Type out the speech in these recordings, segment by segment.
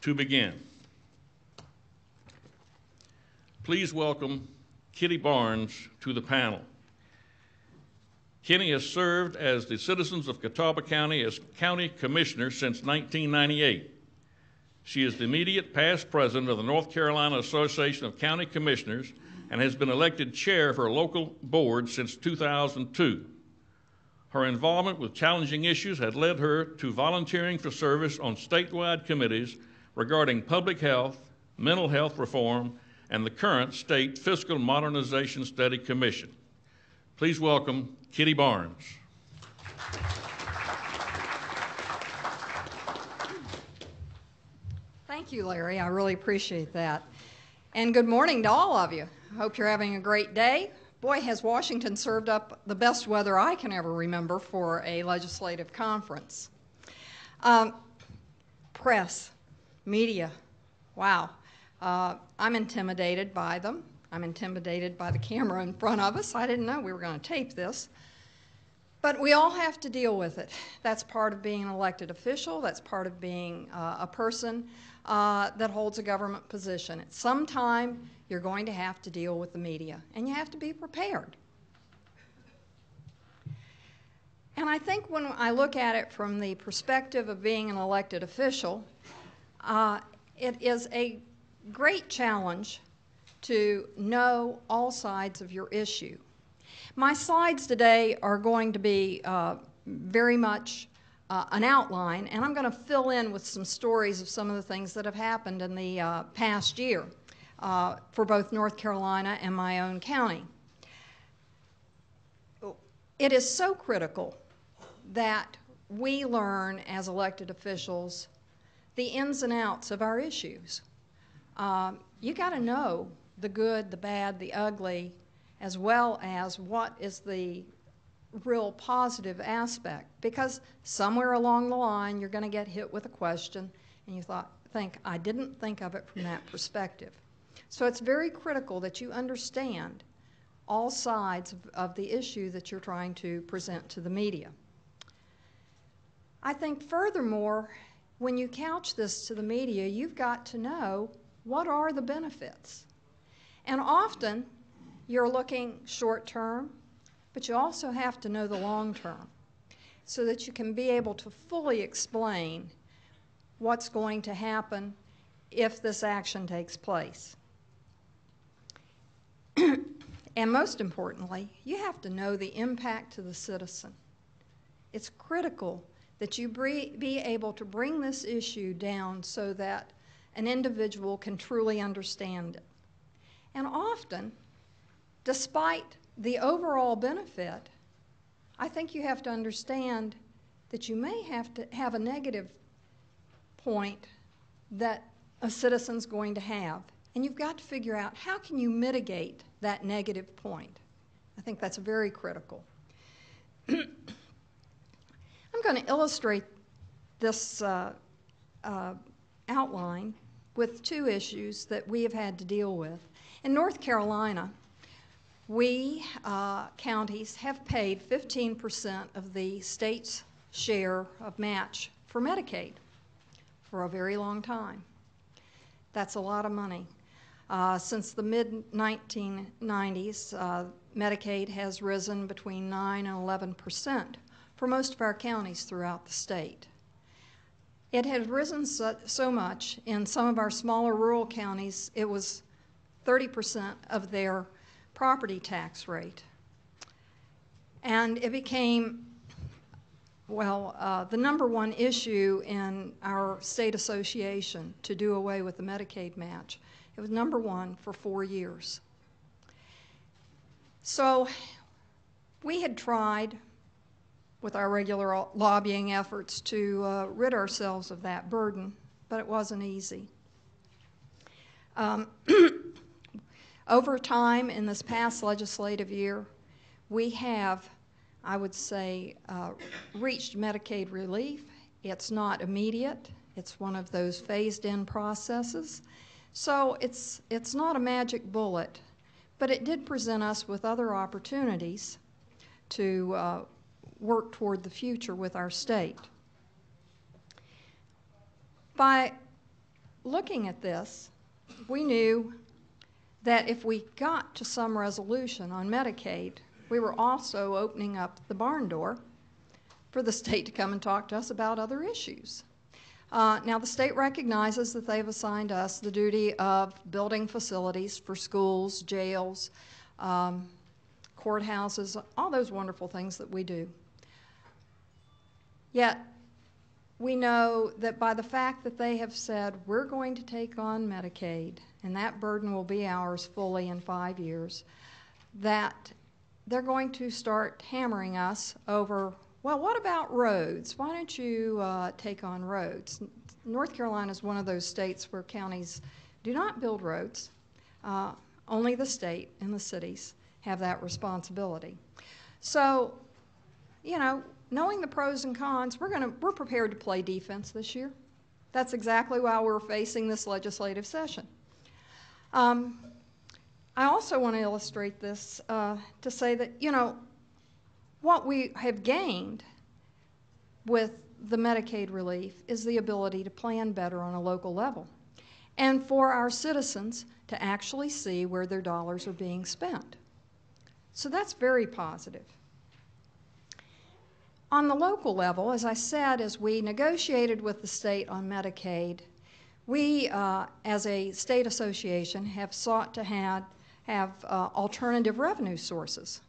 To begin, please welcome Kitty Barnes to the panel. Kitty has served as the citizens of Catawba County as County Commissioner since 1998. She is the immediate past president of the North Carolina Association of County Commissioners and has been elected chair of her local board since 2002. Her involvement with challenging issues had led her to volunteering for service on statewide committees regarding public health, mental health reform, and the current State Fiscal Modernization Study Commission. Please welcome Kitty Barnes. Thank you, Larry. I really appreciate that. And good morning to all of you. I hope you're having a great day. Boy, has Washington served up the best weather I can ever remember for a legislative conference. Press. Media, wow. I'm intimidated by them. I'm intimidated by the camera in front of us. I didn't know we were going to tape this. But we all have to deal with it. That's part of being an elected official. That's part of being a person that holds a government position. At some time, you're going to have to deal with the media, and you have to be prepared. And I think when I look at it from the perspective of being an elected official, it is a great challenge to know all sides of your issue. My slides today are going to be very much an outline, and I'm going to fill in with some stories of some of the things that have happened in the past year for both North Carolina and my own county. It is so critical that we learn as elected officials the ins and outs of our issues. You got to know the good, the bad, the ugly, as well as what is the real positive aspect, because somewhere along the line you're going to get hit with a question and you think, I didn't think of it from that perspective. So it's very critical that you understand all sides of the issue that you're trying to present to the media. I think furthermore, when you couch this to the media, you've got to know what are the benefits. And often you're looking short term, but you also have to know the long term so that you can be able to fully explain what's going to happen if this action takes place. And most importantly, you have to know the impact to the citizen. It's critical that you be able to bring this issue down so that an individual can truly understand it. And often, despite the overall benefit, I think you have to understand that you may have to have a negative point that a citizen's going to have. And you've got to figure out how can you mitigate that negative point. I think that's very critical. I'm going to illustrate this outline with two issues that we have had to deal with. In North Carolina, we counties have paid 15% of the state's share of match for Medicaid for a very long time. That's a lot of money. Since the mid-1990s, Medicaid has risen between 9 and 11% for most of our counties throughout the state. It has risen so much in some of our smaller rural counties, it was 30% of their property tax rate. And it became, well, the number one issue in our state association to do away with the Medicaid match. It was number one for 4 years. So we had tried with our regular lobbying efforts to rid ourselves of that burden, but it wasn't easy. Over time in this past legislative year, we have, I would say, reached Medicaid relief. It's not immediate. It's one of those phased-in processes. So it's not a magic bullet, but it did present us with other opportunities to work toward the future with our state. By looking at this, we knew that if we got to some resolution on Medicaid, we were also opening up the barn door for the state to come and talk to us about other issues. Now, the state recognizes that they've assigned us the duty of building facilities for schools, jails, courthouses, all those wonderful things that we do. Yet, we know that by the fact that they have said, we're going to take on Medicaid, and that burden will be ours fully in 5 years, that they're going to start hammering us over, well, what about roads? Why don't you take on roads? North Carolina is one of those states where counties do not build roads. Only the state and the cities have that responsibility. So, you know, knowing the pros and cons, we're prepared to play defense this year. That's exactly why we're facing this legislative session. I also want to illustrate this to say that, you know, what we have gained with the Medicaid relief is the ability to plan better on a local level and for our citizens to actually see where their dollars are being spent. So that's very positive. On the local level, as I said, as we negotiated with the state on Medicaid, we, as a state association, have sought to have alternative revenue sources.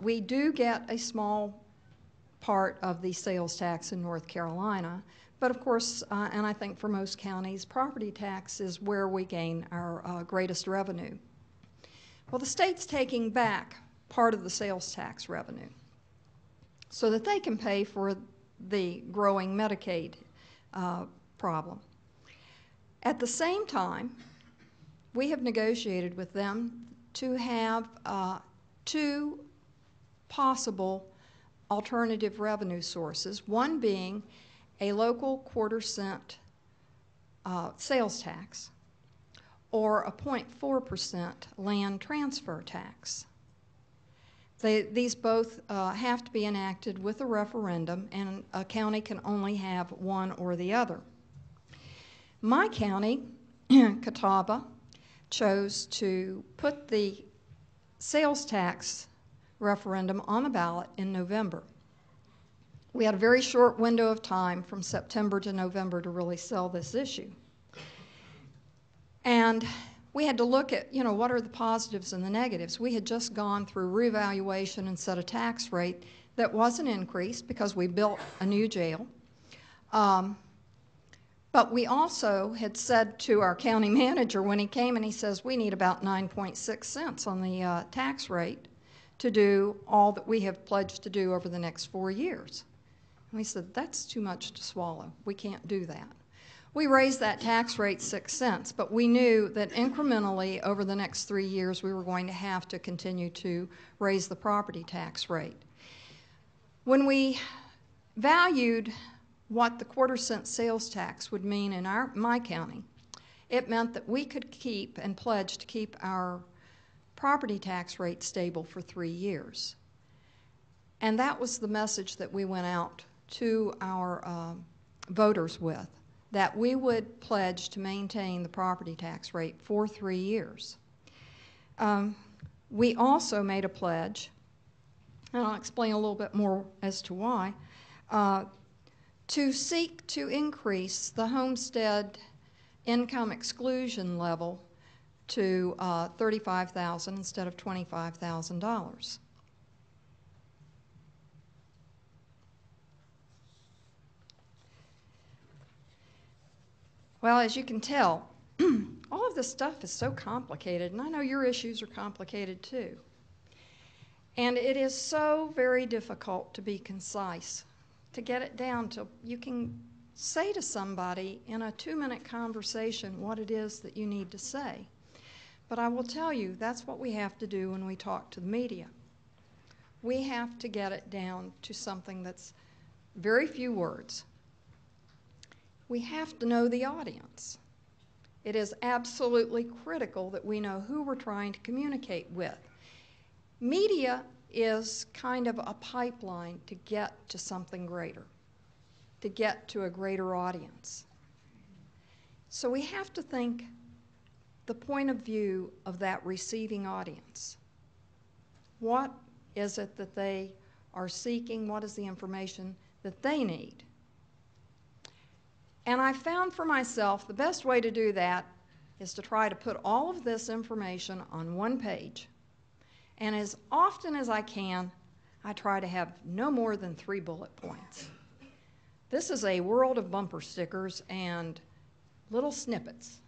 We do get a small part of the sales tax in North Carolina, but of course, and I think for most counties, property tax is where we gain our greatest revenue. Well, the state's taking back part of the sales tax revenue so that they can pay for the growing Medicaid problem. At the same time, we have negotiated with them to have two possible alternative revenue sources, one being a local quarter-cent sales tax or a 0.4% land transfer tax. These both have to be enacted with a referendum, and a county can only have one or the other. My county, Catawba, chose to put the sales tax referendum on the ballot in November. We had a very short window of time from September to November to really sell this issue. And we had to look at, you know, what are the positives and the negatives. We had just gone through reevaluation and set a tax rate that wasn't increased because we built a new jail. But we also had said to our county manager when he came and he says, we need about 9.6 cents on the tax rate to do all that we have pledged to do over the next 4 years. And we said, that's too much to swallow. We can't do that. We raised that tax rate 6 cents, but we knew that incrementally over the next 3 years we were going to have to continue to raise the property tax rate. When we valued what the quarter-cent sales tax would mean in my county, it meant that we could keep and pledge to keep our property tax rate stable for 3 years. And that was the message that we went out to our voters with, that we would pledge to maintain the property tax rate for 3 years. We also made a pledge, and I'll explain a little bit more as to why, to seek to increase the homestead income exclusion level to $35,000 instead of $25,000. Well, as you can tell, all of this stuff is so complicated, and I know your issues are complicated too. And it is so very difficult to be concise, to get it down to you can say to somebody in a 2-minute conversation what it is that you need to say. But I will tell you, that's what we have to do when we talk to the media. We have to get it down to something that's very few words. We have to know the audience. It is absolutely critical that we know who we're trying to communicate with. Media is kind of a pipeline to get to something greater, to get to a greater audience. So we have to think the point of view of that receiving audience. What is it that they are seeking? What is the information that they need? And I found for myself the best way to do that is to try to put all of this information on one page. And as often as I can, I try to have no more than 3 bullet points. This is a world of bumper stickers and little snippets.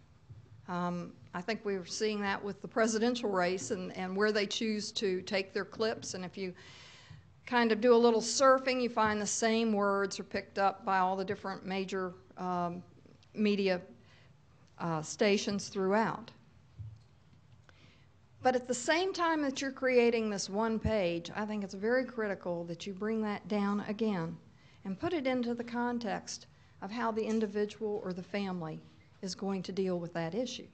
I think we were seeing that with the presidential race and where they choose to take their clips. And if you kind of do a little surfing, you find the same words are picked up by all the different major media stations throughout. But at the same time that you're creating this one page, I think it's very critical that you bring that down again and put it into the context of how the individual or the family is going to deal with that issue.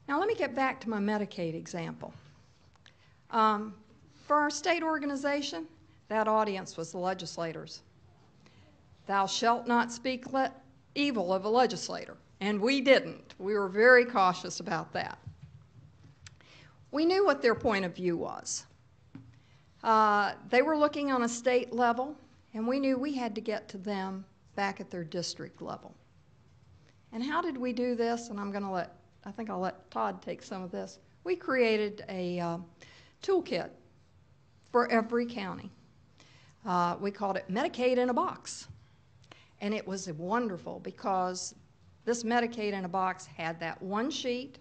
Now let me get back to my Medicaid example. For our state organization, that audience was the legislators. Thou shalt not speak evil of a legislator, and we didn't. We were very cautious about that. We knew what their point of view was. They were looking on a state level, and we knew we had to get to them back at their district level. And how did we do this? And I think I'll let Todd take some of this. We created a toolkit for every county. We called it Medicaid in a Box. And it was wonderful because this Medicaid in a Box had that one sheet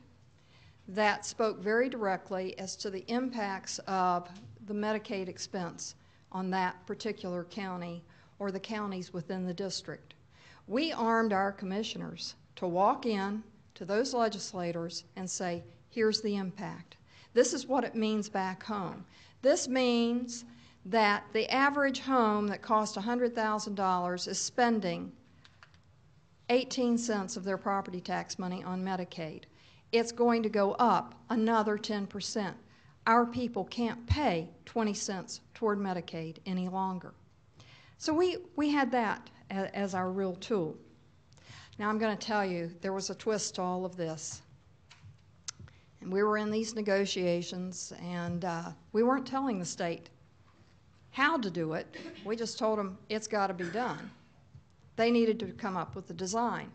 that spoke very directly as to the impacts of the Medicaid expense on that particular county or the counties within the district. We armed our commissioners to walk in to those legislators and say, here's the impact. This is what it means back home. This means that the average home that cost $100,000 is spending 18 cents of their property tax money on Medicaid. It's going to go up another 10%. Our people can't pay 20 cents toward Medicaid any longer. So we had that as our real tool. Now I'm going to tell you, there was a twist to all of this. And we were in these negotiations, and we weren't telling the state how to do it. We just told them it's got to be done. They needed to come up with the design.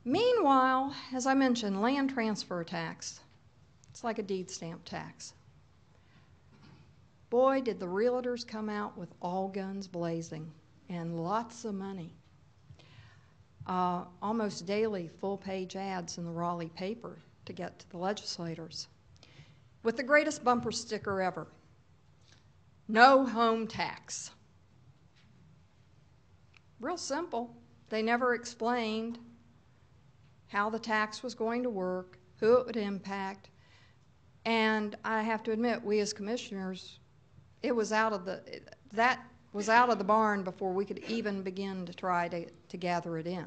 Meanwhile, as I mentioned, land transfer tax, it's like a deed stamp tax. Boy, did the realtors come out with all guns blazing and lots of money. Almost daily full-page ads in the Raleigh paper to get to the legislators. With the greatest bumper sticker ever, no home tax. Real simple. They never explained how the tax was going to work, who it would impact, and I have to admit, we as commissioners, that was out of the barn before we could even begin to try to gather it in.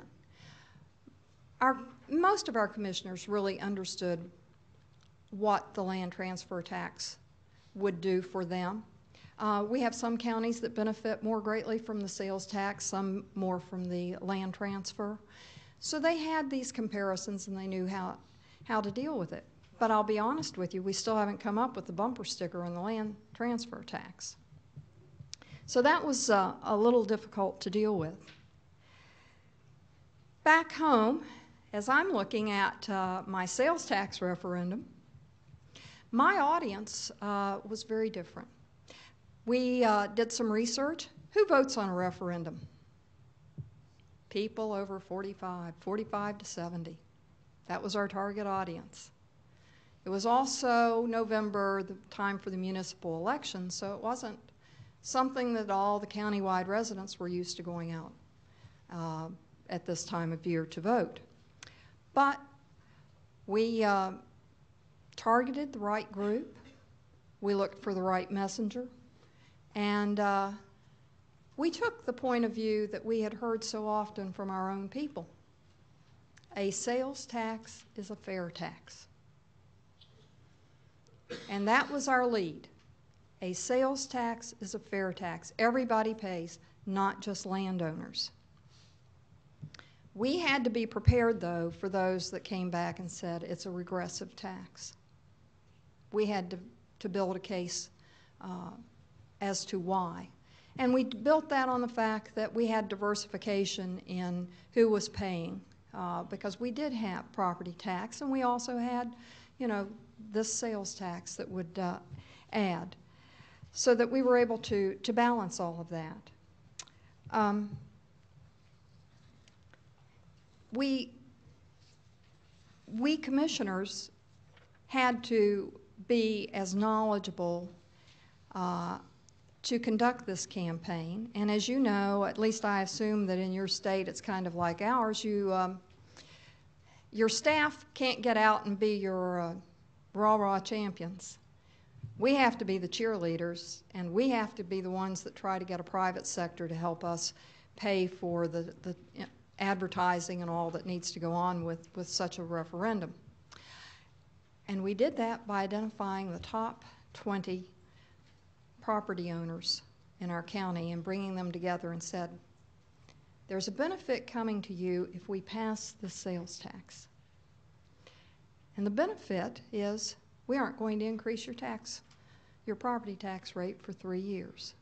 Most of our commissioners really understood what the land transfer tax would do for them. We have some counties that benefit more greatly from the sales tax, some more from the land transfer. So they had these comparisons and they knew how to deal with it. But I'll be honest with you, we still haven't come up with the bumper sticker on the land transfer tax. So that was a little difficult to deal with. Back home, as I'm looking at my sales tax referendum, my audience was very different. We did some research. Who votes on a referendum? People over 45 to 70. That was our target audience. It was also November, the time for the municipal election, so it wasn't something that all the countywide residents were used to going out at this time of year to vote. But we targeted the right group. We looked for the right messenger. And we took the point of view that we had heard so often from our own people. A sales tax is a fair tax. And that was our lead. A sales tax is a fair tax. Everybody pays, not just landowners. We had to be prepared, though, for those that came back and said it's a regressive tax. We had to build a case as to why. And we built that on the fact that we had diversification in who was paying, because we did have property tax, and we also had, you know, this sales tax that would add, so that we were able to balance all of that. We commissioners had to be as knowledgeable to conduct this campaign. And as you know, at least I assume that in your state it's kind of like ours, your staff can't get out and be your rah-rah champions. We have to be the cheerleaders, and we have to be the ones that try to get a private sector to help us pay for the advertising and all that needs to go on with such a referendum. And we did that by identifying the top 20 property owners in our county and bringing them together and said, there's a benefit coming to you if we pass the sales tax. And the benefit is we aren't going to increase your property tax rate for 3 years.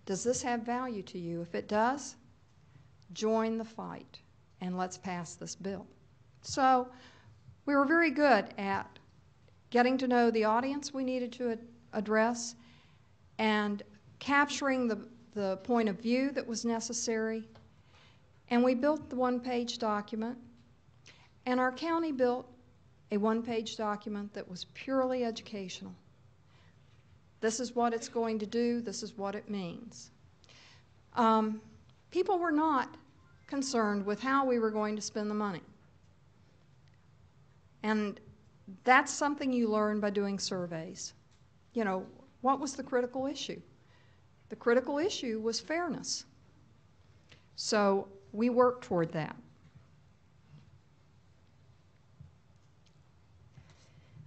Does this have value to you? If it does, join the fight and let's pass this bill. So we were very good at getting to know the audience we needed to address and capturing the point of view that was necessary. And we built the one-page document, and our county built a one-page document that was purely educational. This is what it's going to do. This is what it means. People were not concerned with how we were going to spend the money. And that's something you learn by doing surveys. You know, what was the critical issue? The critical issue was fairness. So we worked toward that.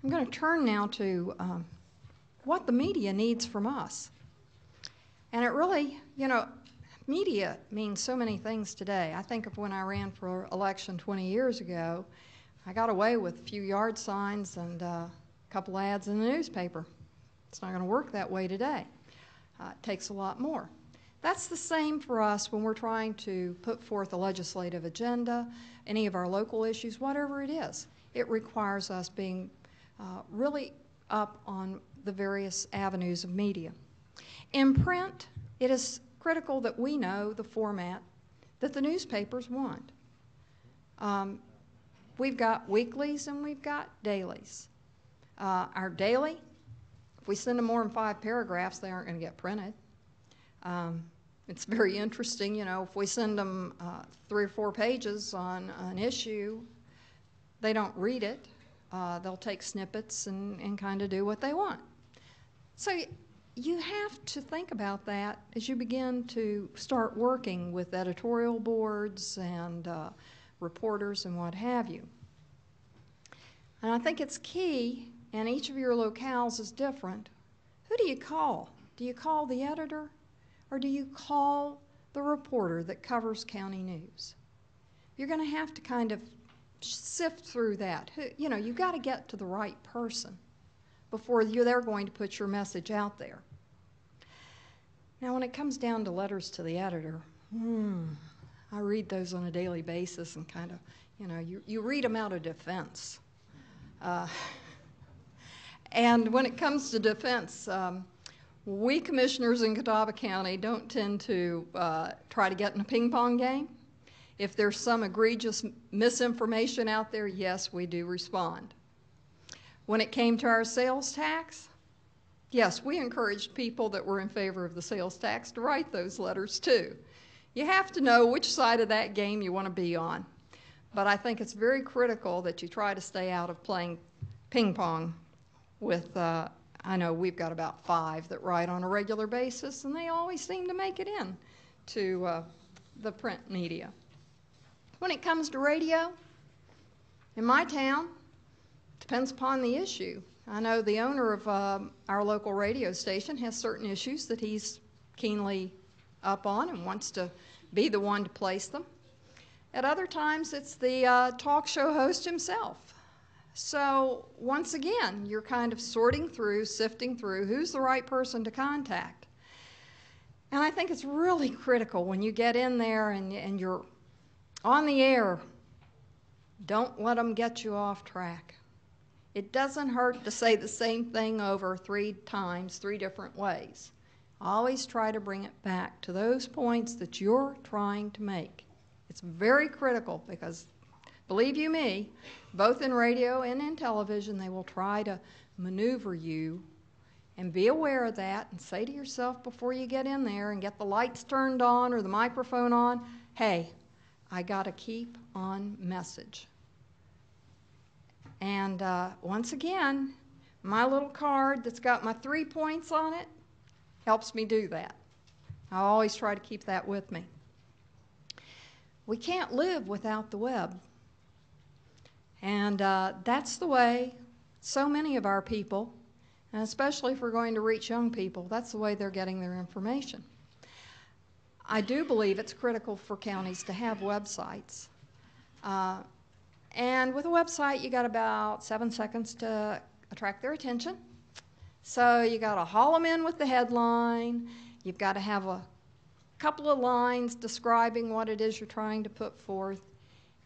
I'm going to turn now to what the media needs from us. And it really, you know, media means so many things today. I think of when I ran for election 20 years ago, I got away with a few yard signs and a couple ads in the newspaper. It's not going to work that way today. It takes a lot more. That's the same for us when we're trying to put forth a legislative agenda, any of our local issues, whatever it is. It requires us being really up on the various avenues of media. In print, it is critical that we know the format that the newspapers want. We've got weeklies and we've got dailies. Our daily, if we send them more than 5 paragraphs, they aren't going to get printed. It's very interesting, you know, if we send them 3 or 4 pages on an issue, they don't read it. They'll take snippets and kind of do what they want. So you have to think about that as you begin to start working with editorial boards and reporters and what have you. And I think it's key, and each of your locales is different. Who do you call? Do you call the editor, or do you call the reporter that covers county news? You're going to have to kind of sift through that. You know, you've got to get to the right person before they're going to put your message out there. Now, when it comes down to letters to the editor, I read those on a daily basis and kind of, you know, you read them out of defense. And when it comes to defense, we commissioners in Catawba County don't tend to try to get in a ping pong game. If there's some egregious misinformation out there, yes, we do respond. When it came to our sales tax, yes, we encouraged people that were in favor of the sales tax to write those letters too. You have to know which side of that game you want to be on. But I think it's very critical that you try to stay out of playing ping pong with, I know we've got about 5 that write on a regular basis, and they always seem to make it in to the print media. When it comes to radio, in my town, it depends upon the issue. I know the owner of our local radio station has certain issues that he's keenly up on and wants to be the one to place them. At other times, it's the talk show host himself. So once again, you're kind of sorting through, sifting through who's the right person to contact. And I think it's really critical when you get in there and you're on the air, don't let them get you off track. It doesn't hurt to say the same thing over 3 times, 3 different ways. Always try to bring it back to those points that you're trying to make. It's very critical because, believe you me, both in radio and in television, they will try to maneuver you, and be aware of that and say to yourself before you get in there and get the lights turned on or the microphone on, hey, I got to keep on message. And once again, my little card that's got my 3 points on it helps me do that. I always try to keep that with me. We can't live without the web. And that's the way so many of our people, and especially if we're going to reach young people, that's the way they're getting their information. I do believe it's critical for counties to have websites. And with a website, you got about 7 seconds to attract their attention. So you got to haul them in with the headline. You've got to have a couple of lines describing what it is you're trying to put forth.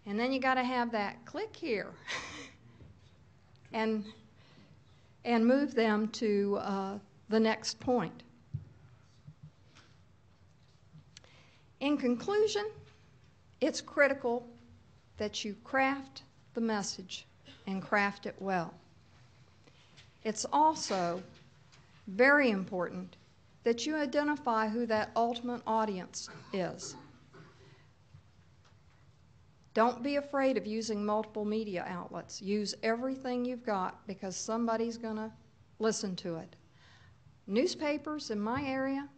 And then you got to have that click here and move them to the next point. In conclusion, it's critical that you craft the message and craft it well. It's also very important that you identify who that ultimate audience is. Don't be afraid of using multiple media outlets. Use everything you've got because somebody's going to listen to it. Newspapers in my area,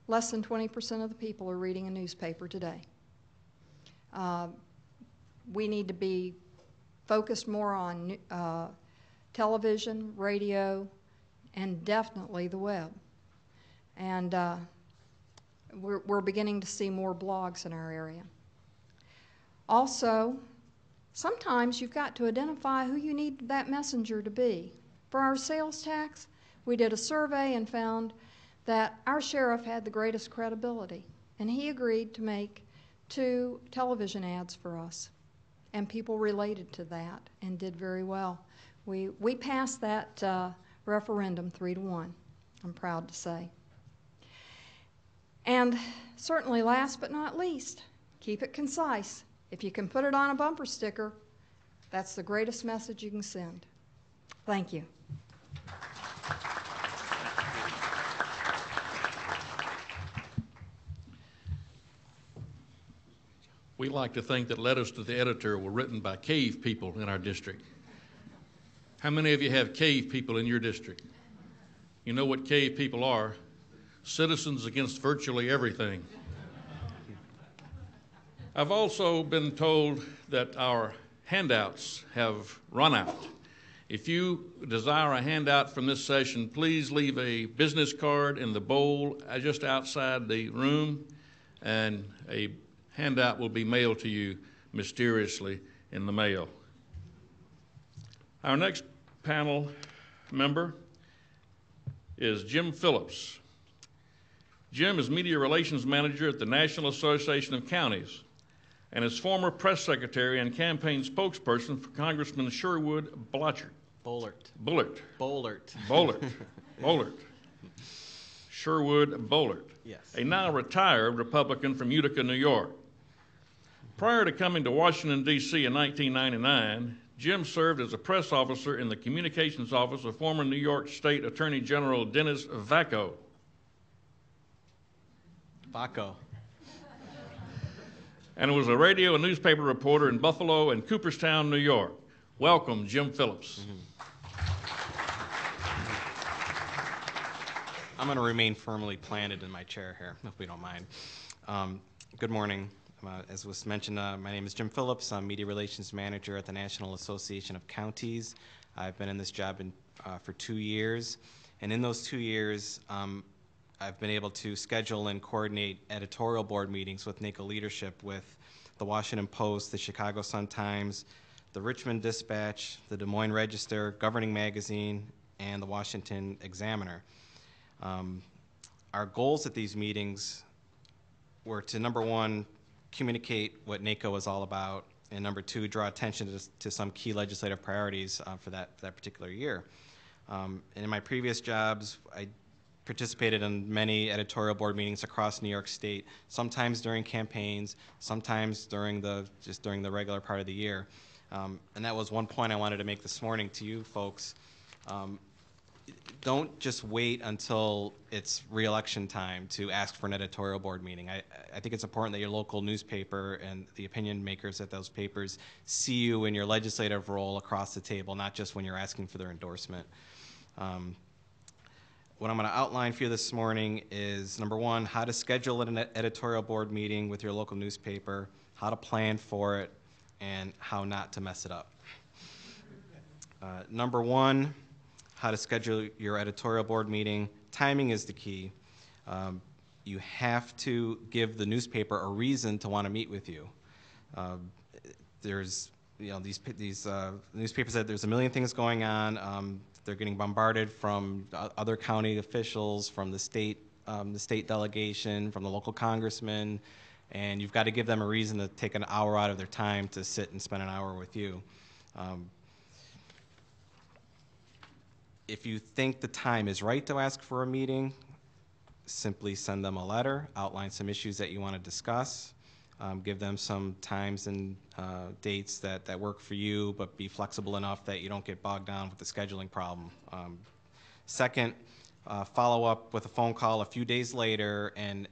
less than 20% of the people are reading a newspaper today. We need to be focused more on television, radio, and definitely the web. And we're beginning to see more blogs in our area. Also, sometimes you've got to identify who you need that messenger to be. For our sales tax, we did a survey and found that our sheriff had the greatest credibility, and he agreed to make 2 television ads for us. And people related to that and did very well. We passed that referendum 3-1, I'm proud to say. And certainly last but not least, keep it concise. If you can put it on a bumper sticker, that's the greatest message you can send. Thank you. We like to think that letters to the editor were written by cave people in our district. How many of you have cave people in your district? You know what cave people are? Citizens against virtually everything. I've also been told that our handouts have run out. If you desire a handout from this session, please leave a business card in the bowl just outside the room, and a handout will be mailed to you mysteriously in the mail. Our next panel member is Jim Phillips. Jim is Media Relations Manager at the National Association of Counties and is former press secretary and campaign spokesperson for Congressman Sherwood Sherwood Bollert, yes. A now retired Republican from Utica, New York. Prior to coming to Washington, D.C. in 1999, Jim served as a press officer in the communications office of former New York State Attorney General Dennis Vacco. And was a radio and newspaper reporter in Buffalo and Cooperstown, New York. Welcome, Jim Phillips. I'm going to remain firmly planted in my chair here, if we don't mind. Good morning. As was mentioned, my name is Jim Phillips. I'm Media Relations Manager at the National Association of Counties. I've been in this job for 2 years, and in those 2 years, I've been able to schedule and coordinate editorial board meetings with NACO leadership with the Washington Post, the Chicago Sun-Times, the Richmond Dispatch, the Des Moines Register, Governing Magazine, and the Washington Examiner. Our goals at these meetings were to, number one, communicate what NACO is all about, and number two, draw attention to some key legislative priorities for that particular year. And in my previous jobs, I participated in many editorial board meetings across New York State, sometimes during campaigns, sometimes during the regular part of the year. And that was one point I wanted to make this morning to you folks. Don't just wait until it's re-election time to ask for an editorial board meeting. I think it's important that your local newspaper and the opinion makers at those papers see you in your legislative role across the table, not just when you're asking for their endorsement. What I'm going to outline for you this morning is, number one, how to schedule an editorial board meeting with your local newspaper, how to plan for it, and how not to mess it up. Number one, how to schedule your editorial board meeting. Timing is the key. You have to give the newspaper a reason to want to meet with you. There's, these newspapers that there's a million things going on. They're getting bombarded from other county officials, from the state delegation, from the local congressman, and you've got to give them a reason to take an hour out of their time to sit and spend an hour with you. If you think the time is right to ask for a meeting, simply send them a letter, outline some issues that you want to discuss, give them some times and dates that work for you, but be flexible enough that you don't get bogged down with the scheduling problem. Second, follow up with a phone call a few days later and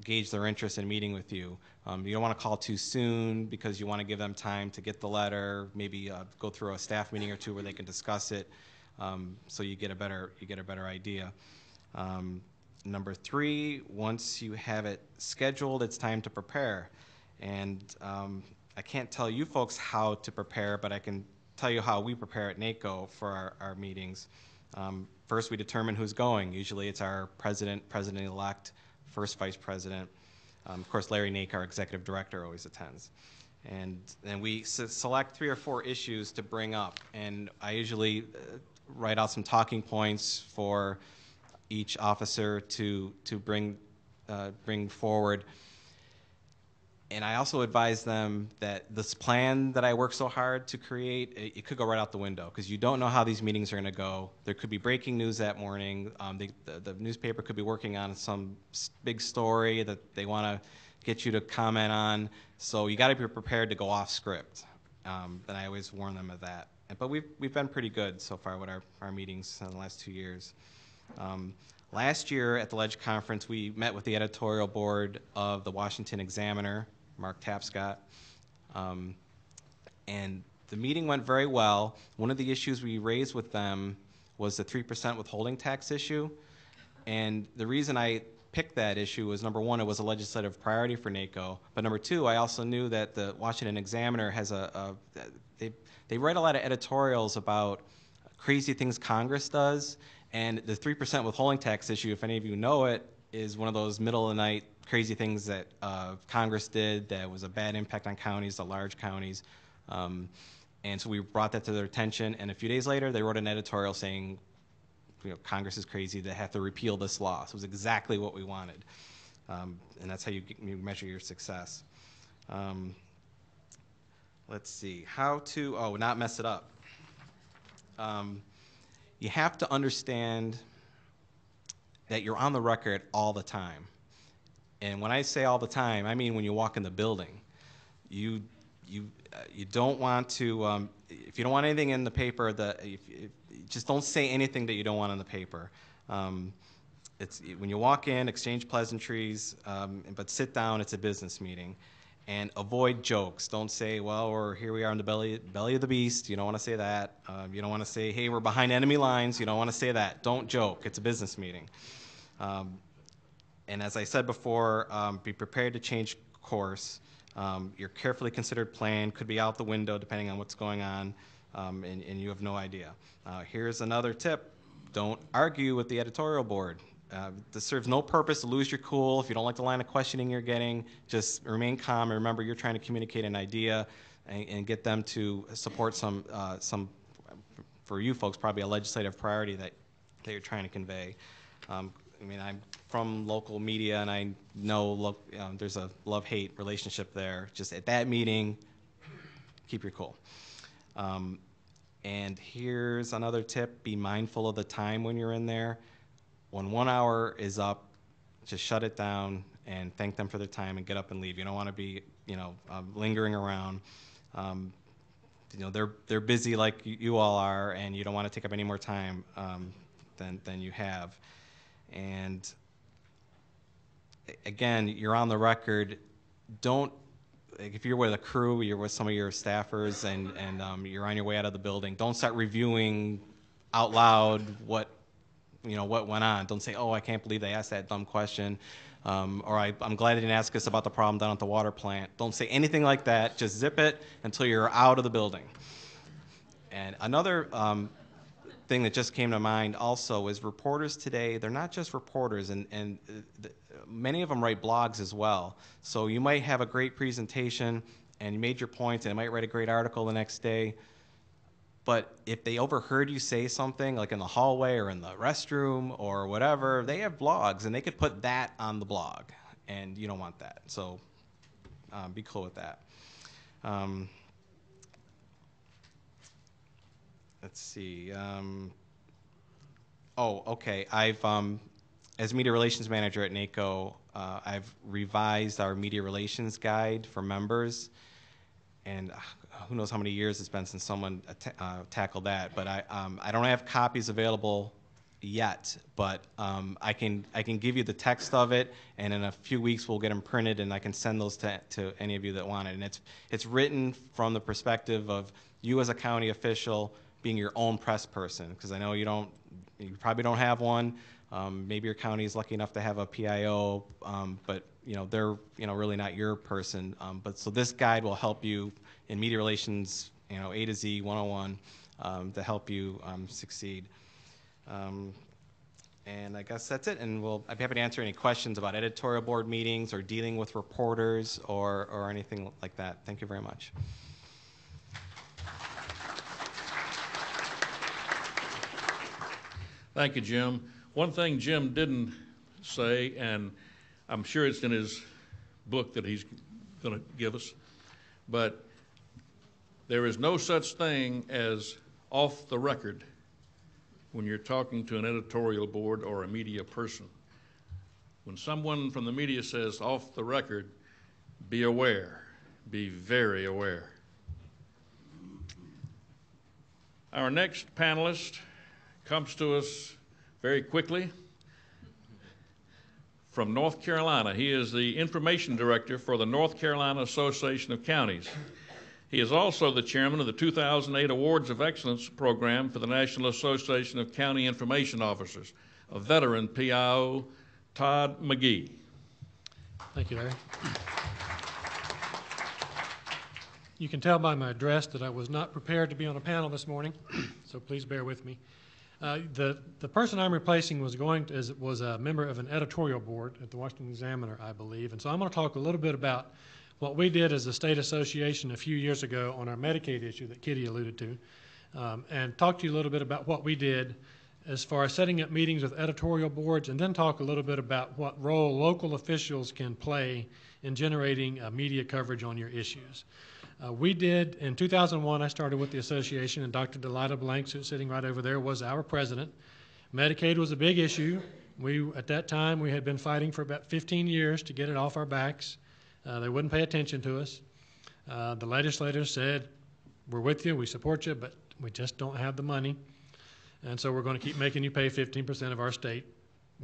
gauge their interest in meeting with you. You don't want to call too soon because you want to give them time to get the letter, maybe go through a staff meeting or two where they can discuss it. So you get a better idea. Number three, once you have it scheduled, it's time to prepare. And I can't tell you folks how to prepare, but I can tell you how we prepare at NACO for our meetings. First, we determine who's going. Usually it's our president-elect, first vice president. Of course, Larry Nake, our executive director, always attends. And then we select 3 or 4 issues to bring up. And I usually write out some talking points for each officer to bring forward. And I also advise them that this plan that I work so hard to create, it could go right out the window because you don't know how these meetings are going to go. There could be breaking news that morning. The newspaper could be working on some big story that they want to get you to comment on. So you got to be prepared to go off script. And I always warn them of that. But we've been pretty good so far with our meetings in the last 2 years. Last year at the Ledge Conference, we met with the editorial board of the Washington Examiner, Mark Tapscott, and the meeting went very well. One of the issues we raised with them was the 3% withholding tax issue, and the reason I picked that issue was, number one, it was a legislative priority for NACO, but number two, I also knew that the Washington Examiner has they write a lot of editorials about crazy things Congress does, and the 3% withholding tax issue, if any of you know it, is one of those middle-of-the-night crazy things that Congress did that was a bad impact on counties, the large counties. And so we brought that to their attention, and a few days later, they wrote an editorial saying, Congress is crazy, they have to repeal this law. So it was exactly what we wanted. And that's how you measure your success. Let's see, how to, not mess it up. You have to understand that you're on the record all the time. And when I say all the time, I mean when you walk in the building. You don't want to, if you don't want anything in the paper, just don't say anything that you don't want in the paper. It's when you walk in, exchange pleasantries, but sit down, it's a business meeting. And avoid jokes. Don't say, well, here we are in the belly of the beast. You don't want to say that. You don't want to say, hey, we're behind enemy lines. You don't want to say that. Don't joke. It's a business meeting. And as I said before, be prepared to change course. Your carefully considered plan could be out the window depending on what's going on, and you have no idea. Here's another tip. Don't argue with the editorial board. This serves no purpose to lose your cool. If you don't like the line of questioning you're getting, just remain calm and remember you're trying to communicate an idea and get them to support some, for you folks, probably a legislative priority that you're trying to convey. I mean, I'm from local media, and I know there's a love-hate relationship there. Just at that meeting, keep your cool. And here's another tip. Be mindful of the time when you're in there. When 1 hour is up, just shut it down and thank them for their time and get up and leave. You don't want to be, lingering around. They're busy like you all are, and you don't want to take up any more time than you have. And again, you're on the record. If you're with a crew, you're with some of your staffers, and you're on your way out of the building, don't start reviewing out loud what went on. Don't say, oh, I can't believe they asked that dumb question, or I'm glad they didn't ask us about the problem down at the water plant. Don't say anything like that. Just zip it until you're out of the building. And another thing that just came to mind also is reporters today, they're not just reporters, and many of them write blogs as well. So you might have a great presentation and you made your points, and it might write a great article the next day. But if they overheard you say something, like in the hallway or in the restroom or whatever, they have blogs, and they could put that on the blog, and you don't want that. So be cool with that. Let's see. Okay. As media relations manager at NACO, I've revised our media relations guide for members, and who knows how many years it's been since someone tackled that. But I don't have copies available yet, but I can give you the text of it, and in a few weeks we'll get them printed, and I can send those to any of you that want it. And it's written from the perspective of you as a county official being your own press person, because I know you probably don't have one. Maybe your county is lucky enough to have a PIO, but they're really not your person. But so this guide will help you in media relations, A to Z 101, to help you succeed. And I guess that's it. And I'd be happy to answer any questions about editorial board meetings or dealing with reporters or anything like that. Thank you very much. Thank you, Jim. One thing Jim didn't say, and I'm sure it's in his book that he's going to give us, but there is no such thing as off the record when you're talking to an editorial board or a media person. When someone from the media says off the record, be aware, be very aware. Our next panelist comes to us very quickly from North Carolina. He is the Information Director for the North Carolina Association of Counties. He is also the chairman of the 2008 Awards of Excellence program for the National Association of County Information Officers, a veteran PIO, Todd McGee. Thank you, Larry. You can tell by my address that I was not prepared to be on a panel this morning, so please bear with me. The person I'm replacing was a member of an editorial board at the Washington Examiner, I believe, and so I'm going to talk a little bit about what we did as a state association a few years ago on our Medicaid issue that Kitty alluded to, and talk to you a little bit about what we did as far as setting up meetings with editorial boards, and then talk a little bit about what role local officials can play in generating media coverage on your issues. We did, in 2001, I started with the association, and Dr. Delilah Blanks, who's sitting right over there, was our president. Medicaid was a big issue. At that time, we had been fighting for about 15 years to get it off our backs. They wouldn't pay attention to us. The legislators said, we're with you, we support you, but we just don't have the money. And so we're going to keep making you pay 15% of our state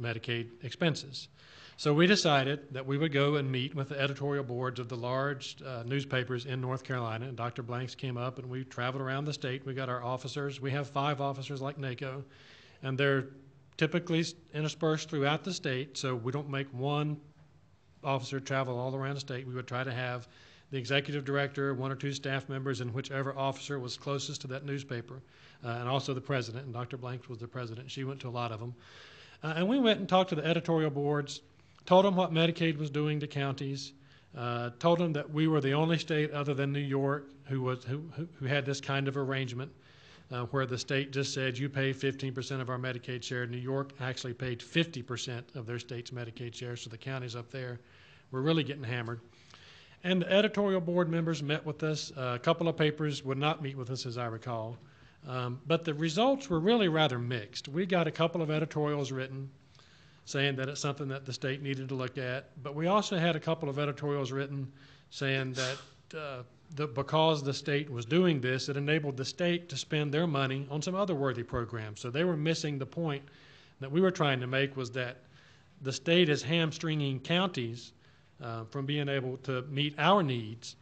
Medicaid expenses. So we decided that we would go and meet with the editorial boards of the large newspapers in North Carolina, and Dr. Blanks came up, and we traveled around the state. We got our officers. We have 5 officers like NACO, and they're typically interspersed throughout the state, so we don't make one officer travel all around the state. We would try to have the executive director, 1 or 2 staff members, and whichever officer was closest to that newspaper, and also the president, and Dr. Blanks was the president. She went to a lot of them. And we went and talked to the editorial boards, told them what Medicaid was doing to counties, told them that we were the only state other than New York who had this kind of arrangement, where the state just said you pay 15% of our Medicaid share. New York actually paid 50% of their state's Medicaid share, so the counties up there were really getting hammered. And the editorial board members met with us. A couple of papers would not meet with us, as I recall. But the results were really rather mixed. We got a couple of editorials written saying that it's something that the state needed to look at, but we also had a couple of editorials written saying that because the state was doing this, it enabled the state to spend their money on some other worthy programs. So they were missing the point that we were trying to make, was that the state is hamstringing counties from being able to meet our needs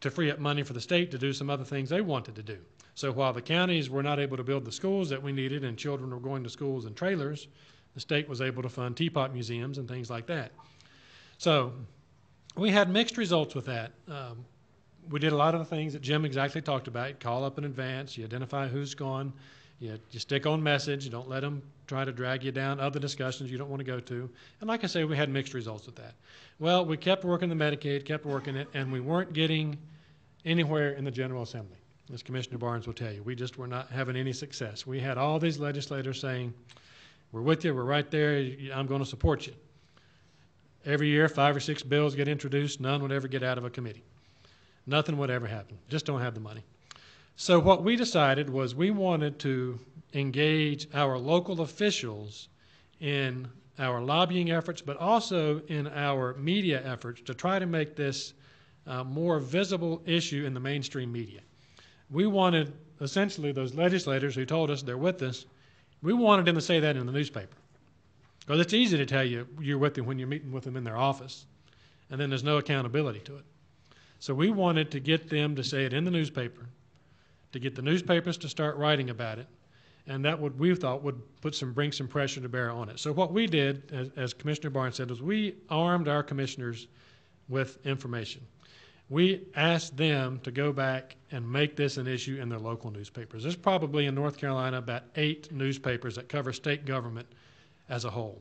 to free up money for the state to do some other things they wanted to do. So while the counties were not able to build the schools that we needed and children were going to schools in trailers, the state was able to fund teapot museums and things like that. So we had mixed results with that. We did a lot of the things that Jim exactly talked about. You call up in advance, you identify who's gone, you stick on message, you don't let them try to drag you down other discussions you don't want to go to. And like I say, we had mixed results with that. Well, we kept working the Medicaid, kept working it, and we weren't getting anywhere in the General Assembly. As Commissioner Barnes will tell you, we just were not having any success. We had all these legislators saying, we're with you, we're right there, I'm going to support you. Every year, 5 or 6 bills get introduced, none would ever get out of a committee. Nothing would ever happen, just don't have the money. So what we decided was we wanted to engage our local officials in our lobbying efforts, but also in our media efforts to try to make this a more visible issue in the mainstream media. We wanted, essentially, those legislators who told us they're with us, we wanted them to say that in the newspaper. Because it's easy to tell you you're with them when you're meeting with them in their office, and then there's no accountability to it. So we wanted to get them to say it in the newspaper, to get the newspapers to start writing about it, and that would, we thought, would bring some pressure to bear on it. So what we did, as Commissioner Barnes said, was we armed our commissioners with information. We asked them to go back and make this an issue in their local newspapers. There's probably in North Carolina about 8 newspapers that cover state government as a whole.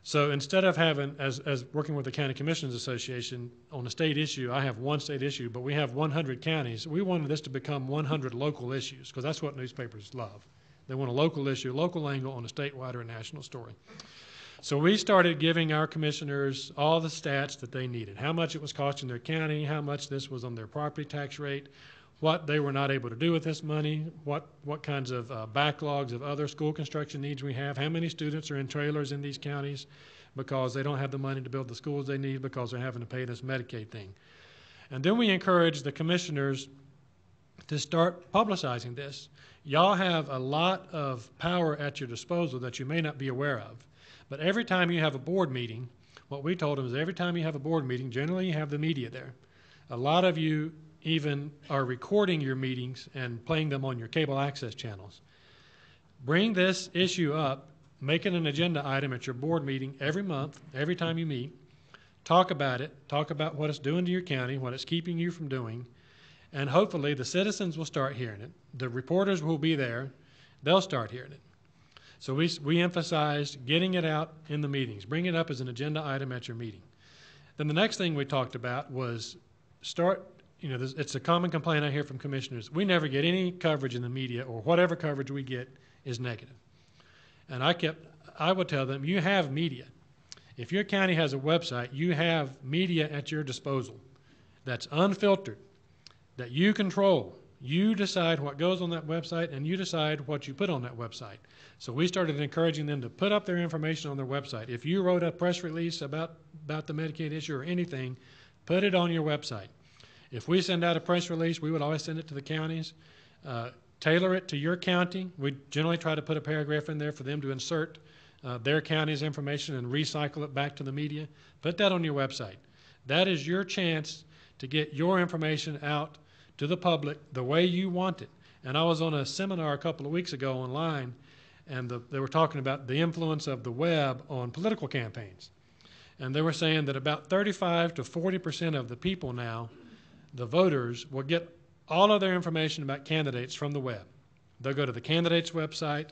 So instead of having, as working with the County Commissioners Association on a state issue, I have one state issue, but we have 100 counties. We wanted this to become 100 local issues, because that's what newspapers love. They want a local issue, local angle on a statewide or a national story. So we started giving our commissioners all the stats that they needed, how much it was costing their county, how much this was on their property tax rate, what they were not able to do with this money, what kinds of backlogs of other school construction needs we have, how many students are in trailers in these counties because they don't have the money to build the schools they need because they're having to pay this Medicaid thing. And then we encouraged the commissioners to start publicizing this. Y'all have a lot of power at your disposal that you may not be aware of. But every time you have a board meeting, what we told them is every time you have a board meeting, generally you have the media there. A lot of you even are recording your meetings and playing them on your cable access channels. Bring this issue up, make it an agenda item at your board meeting every month, every time you meet. Talk about it, talk about what it's doing to your county, what it's keeping you from doing, and hopefully the citizens will start hearing it. The reporters will be there, they'll start hearing it. So we emphasized getting it out in the meetings, bring it up as an agenda item at your meeting. Then the next thing we talked about was it's a common complaint I hear from commissioners. We never get any coverage in the media, or whatever coverage we get is negative. And I would tell them, you have media. If your county has a website, you have media at your disposal that's unfiltered, that you control. You decide what goes on that website, and you decide what you put on that website. So we started encouraging them to put up their information on their website. If you wrote a press release about the Medicaid issue or anything, put it on your website. If we send out a press release, we would always send it to the counties. Tailor it to your county. We generally try to put a paragraph in there for them to insert their county's information and recycle it back to the media. Put that on your website. That is your chance to get your information out to the public the way you want it. And I was on a seminar a couple of weeks ago online, and they were talking about the influence of the web on political campaigns. And they were saying that about 35 to 40% of the people now, the voters, will get all of their information about candidates from the web. They'll go to the candidate's website,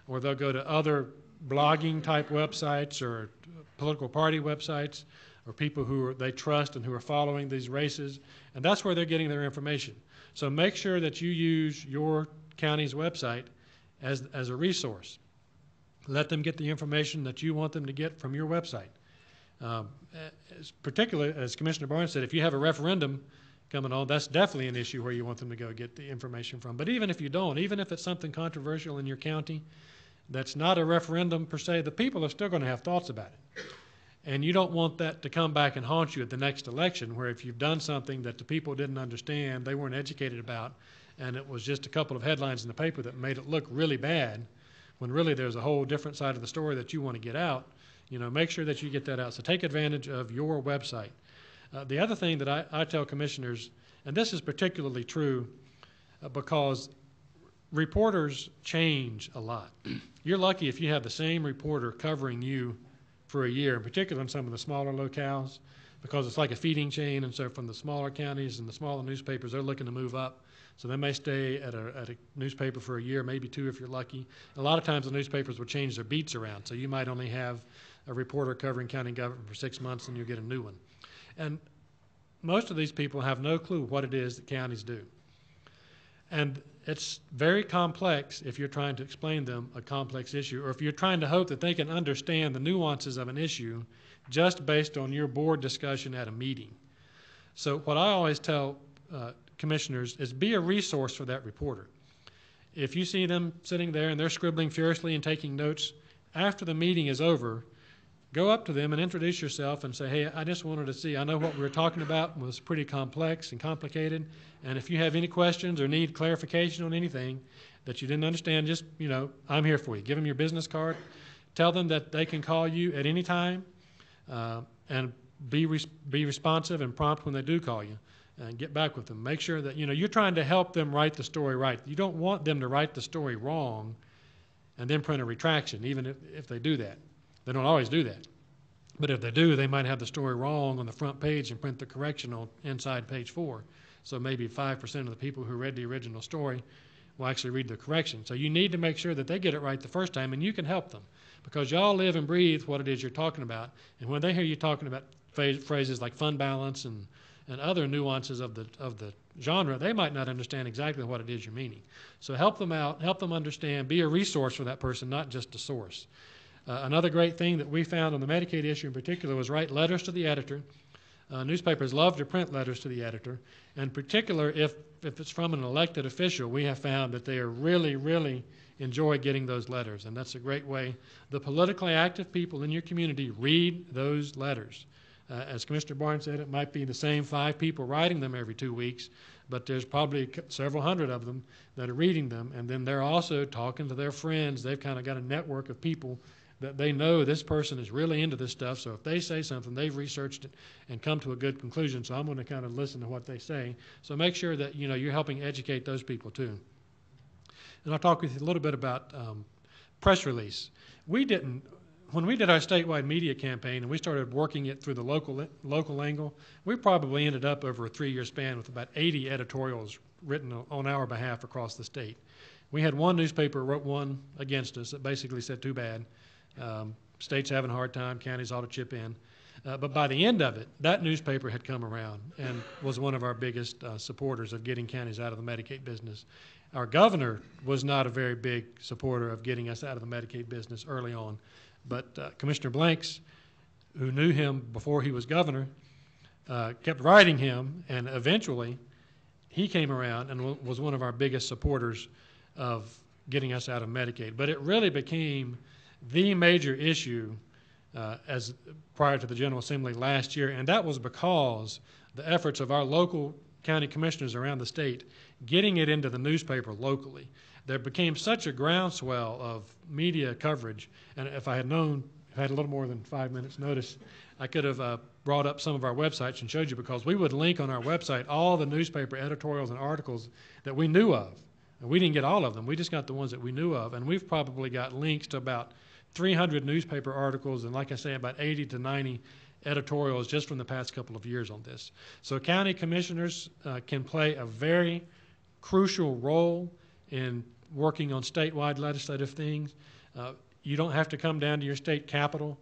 or they'll go to other blogging type websites or political party websites or people who they trust and who are following these races, and that's where they're getting their information. So make sure that you use your county's website as a resource. Let them get the information that you want them to get from your website. Particularly, as Commissioner Barnes said, if you have a referendum coming on, that's definitely an issue where you want them to go get the information from. But even if you don't, even if it's something controversial in your county that's not a referendum per se, the people are still going to have thoughts about it. And you don't want that to come back and haunt you at the next election, where if you've done something that the people didn't understand, they weren't educated about, and it was just a couple of headlines in the paper that made it look really bad, when really there's a whole different side of the story that you want to get out. You know, make sure that you get that out. So take advantage of your website. The other thing that I tell commissioners, and this is particularly true because reporters change a lot. You're lucky if you have the same reporter covering you for a year, in particular in some of the smaller locales, because it's like a feeding chain, and so from the smaller counties and the smaller newspapers, they're looking to move up. So they may stay at a newspaper for a year, maybe two if you're lucky. A lot of times the newspapers will change their beats around, so you might only have a reporter covering county government for 6 months and you get a new one. And most of these people have no clue what it is that counties do. And it's very complex if you're trying to explain them a complex issue, or if you're trying to hope that they can understand the nuances of an issue just based on your board discussion at a meeting. So what I always tell commissioners is be a resource for that reporter. If you see them sitting there and they're scribbling furiously and taking notes, after the meeting is over, go up to them and introduce yourself and say, hey, I just wanted to see, I know what we were talking about was pretty complex and complicated, and if you have any questions or need clarification on anything that you didn't understand, just, you know, I'm here for you. Give them your business card. Tell them that they can call you at any time, and be responsive and prompt when they do call you, and get back with them. Make sure that, you know, you're trying to help them write the story right. You don't want them to write the story wrong and then print a retraction, even if they do that. They don't always do that. But if they do, they might have the story wrong on the front page and print the correction on inside page 4. So maybe 5% of the people who read the original story will actually read the correction. So you need to make sure that they get it right the first time, and you can help them, because y'all live and breathe what it is you're talking about. And when they hear you talking about phrases like fund balance and other nuances of the genre, they might not understand exactly what it is you're meaning. So help them out, help them understand, be a resource for that person, not just a source. Another great thing that we found on the Medicaid issue in particular was write letters to the editor. Newspapers love to print letters to the editor, and in particular if it's from an elected official, we have found that they are really enjoy getting those letters, and that's a great way. The politically active people in your community read those letters. As Commissioner Barnes said, it might be the same 5 people writing them every 2 weeks, but there's probably several hundred of them that are reading them, and then they're also talking to their friends. They've kind of got a network of people that they know this person is really into this stuff, so if they say something, they've researched it and come to a good conclusion, so I'm going to kind of listen to what they say. So make sure that, you know, you're helping educate those people too. And I'll talk with you a little bit about press release. When we did our statewide media campaign and we started working it through the local angle, we probably ended up over a 3-year span with about 80 editorials written on our behalf across the state. We had one newspaper wrote one against us that basically said, too bad. State's having a hard time, counties ought to chip in. But by the end of it, that newspaper had come around and was one of our biggest supporters of getting counties out of the Medicaid business. Our governor was not a very big supporter of getting us out of the Medicaid business early on, but Commissioner Blanks, who knew him before he was governor, kept writing him, and eventually he came around and was one of our biggest supporters of getting us out of Medicaid. But it really became the major issue as prior to the General Assembly last year, and that was because the efforts of our local county commissioners around the state getting it into the newspaper locally. There became such a groundswell of media coverage, and if I had known, had a little more than 5 minutes notice, I could have brought up some of our websites and showed you, because we would link on our website all the newspaper editorials and articles that we knew of. And we didn't get all of them, we just got the ones that we knew of, and we've probably got links to about 300 newspaper articles and, like I say, about 80 to 90 editorials just from the past couple of years on this. So county commissioners can play a very crucial role in working on statewide legislative things. you don't have to come down to your state capital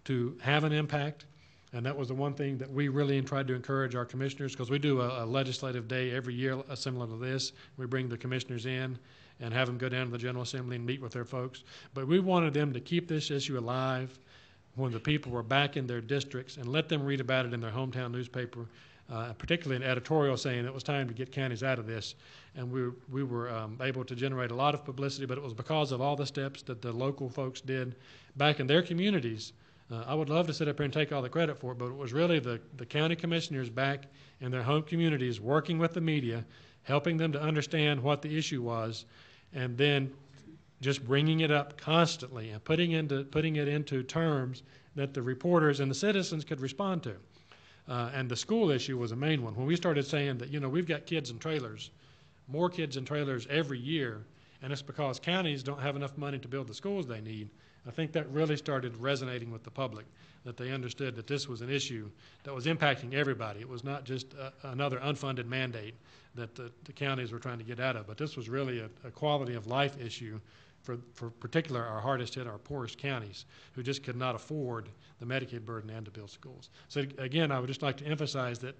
to have an impact. And that was the one thing that we really tried to encourage our commissioners, because we do a legislative day every year similar to this. We bring the commissioners in and have them go down to the General Assembly and meet with their folks. But we wanted them to keep this issue alive when the people were back in their districts and let them read about it in their hometown newspaper, particularly an editorial saying it was time to get counties out of this. And we were able to generate a lot of publicity, but it was because of all the steps that the local folks did back in their communities. I would love to sit up here and take all the credit for it, but it was really the county commissioners back in their home communities working with the media, helping them to understand what the issue was, and then just bringing it up constantly and putting it into terms that the reporters and the citizens could respond to. And the school issue was a main one. When we started saying that, you know, we've got kids in trailers, more kids in trailers every year, and it's because counties don't have enough money to build the schools they need, I think that really started resonating with the public, that they understood that this was an issue that was impacting everybody. It was not just another unfunded mandate that the counties were trying to get out of, but this was really a quality of life issue for particular our hardest hit, our poorest counties, who just could not afford the Medicaid burden and to build schools. So again, I would just like to emphasize that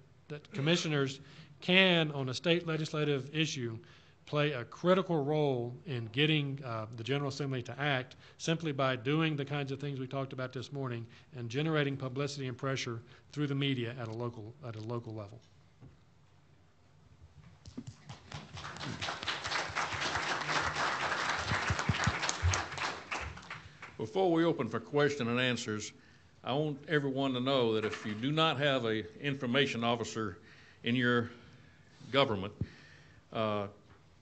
commissioners can, on a state legislative issue, play a critical role in getting the General Assembly to act simply by doing the kinds of things we talked about this morning and generating publicity and pressure through the media at a local level. Before we open for question and answers, I want everyone to know that if you do not have an information officer in your government,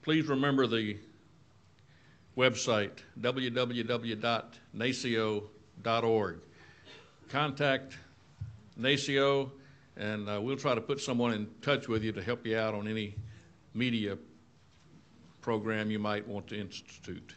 please remember the website, www.nacio.org. Contact NACIO, and we'll try to put someone in touch with you to help you out on any media program you might want to institute.